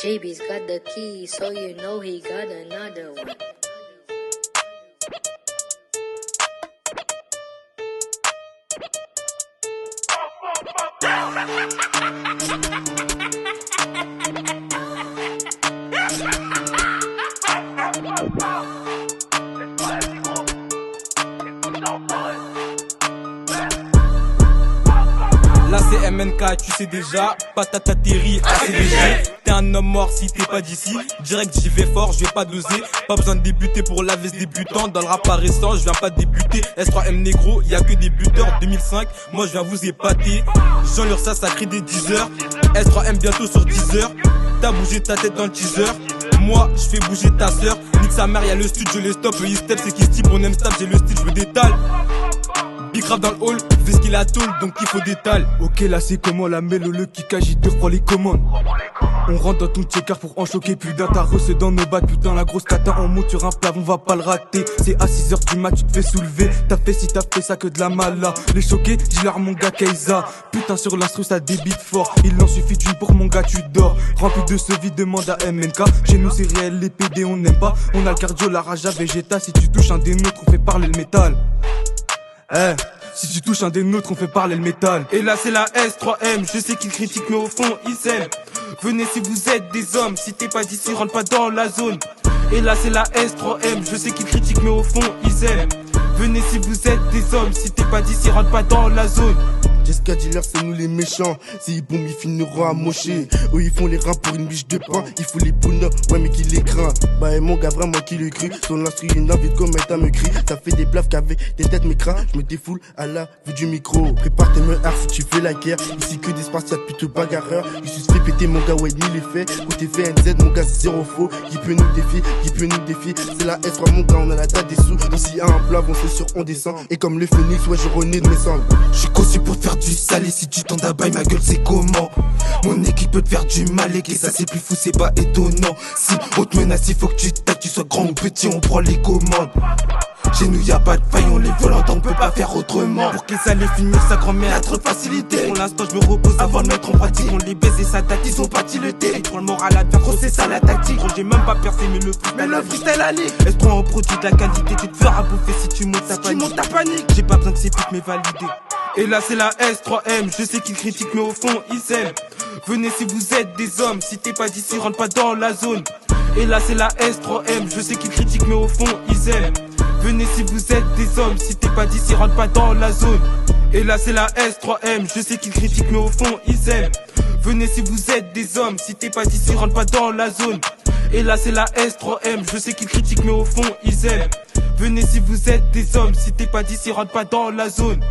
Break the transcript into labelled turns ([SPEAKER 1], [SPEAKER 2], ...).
[SPEAKER 1] JB's got the key, so you know he got another one.
[SPEAKER 2] Là c'est MNK, tu sais déjà, patate atterri, assez léger. T'es un homme mort si t'es pas d'ici. Direct j'y vais fort, je vais pas doser. Pas besoin de débuter pour la veste débutant. Dans le rap récent, je viens pas débuter. S3M négro, y'a que des buteurs. 2005, moi je viens vous épater. J'enlure ça, ça crée des 10 heures. S3M bientôt sur 10 heures. T'as bougé ta tête dans le teaser. Moi, je fais bouger ta sœur. Nique sa mère, y'a le stud, je les stop. Le e-step, c'est qui se type, on aime stop, j'ai le style, je me détale. Big rap dans le hall, fait ce qu'il a tôle, donc il faut détale.
[SPEAKER 3] Ok, là c'est comment la mélo, le kick agite, reprend les commandes. On rentre dans ton checker pour en choquer plus d'un. T'as reçu dans nos bacs, putain la grosse cata en monte sur un plat, on va pas le rater. C'est à 6h du mat, tu te fais soulever. T'as fait si t'as fait ça que de la mala. Les choqués, dis-leur mon gars Keiza. Putain sur l'instru ça débite fort. Il en suffit d'une pour mon gars, tu dors. Rempli de ce vide, demande à MNK. Chez nous c'est réel, les PD on n'aime pas. On a le cardio, la rage à Vegeta. Si tu touches un des nôtres, on fait parler le métal. Si tu touches un des nôtres, on fait parler le métal.
[SPEAKER 2] Et là c'est la S3M, je sais qu'ils critiquent mais au fond ils s'aiment. Venez si vous êtes des hommes, si t'es pas d'ici rentre pas dans la zone. Et là c'est la S3M, je sais qu'ils critiquent mais au fond ils aiment. Venez si vous êtes des hommes, si t'es pas d'ici rentre pas dans la zone.
[SPEAKER 4] Jessica Dealer c'est nous les méchants. Si ils bombent ils finiront à mocher. Eux ils font les reins pour une biche de pain. Il faut les bonheurs, ouais mais qui les craint. Bah et mon gars vraiment qui le cru. Son instru une envie de commettre un me crie. Ça fait des blaves qu'avec des têtes m'écrin. Je me défoule à la vue du micro. Prépare tes meurs si tu fais la guerre. Ici que des spartiates plutôt bagarreurs. Il se fait péter mon gars ouais ni les faits. Côté FNZ mon gars c'est zéro faux. Qui peut nous défier, qui peut nous défier. C'est la S3 mon gars on a la date des sous. Ici à un plat on fait sur on descend. Et comme le phénix ouais je renais de mes cendres.
[SPEAKER 5] Je suis conçu pour te faire du sale et si tu t'en d'abaille ma gueule c'est comment. Mon équipe peut te faire du mal et ça c'est plus fou c'est pas étonnant. Si on te menace il faut que tu taques, tu sois grand ou petit on prend les commandes. Chez nous y'a pas de faille, on les violente, on peut pas faire autrement.
[SPEAKER 2] Pour qu'ils allait finir sa grand-mère
[SPEAKER 5] Y'a trop de facilité.
[SPEAKER 2] Pour l'instant je me repose avant de mettre en pratique. On les baise et ça date, ils ont pas tilté. Ils prennent le moral à faire, gros c'est ça la tactique. Gros j'ai même pas percé mais le freestyle allait. Est-ce qu'on produit de la qualité, tu te feras bouffer si tu montes ta panique. J'ai pas besoin que ces putes m'aient validé. Et là c'est la S3M, je sais qu'ils critiquent mais au fond ils s'aiment. Venez si vous êtes des hommes, si t'es pas d'ici rentre pas dans la zone. Et là c'est la S3M, je sais qu'ils critiquent mais au fond ils aiment. Venez si vous êtes des hommes, si t'es pas d'ici rentre pas dans la zone. Et là c'est la S3M, je sais qu'ils critiquent mais au fond ils aiment. Venez si vous êtes des hommes, si t'es pas d'ici rentre pas dans la zone. Et là c'est la S3M, je sais qu'ils critiquent mais au fond ils aiment. Venez si vous êtes des hommes, si t'es pas d'ici rentre pas dans la zone.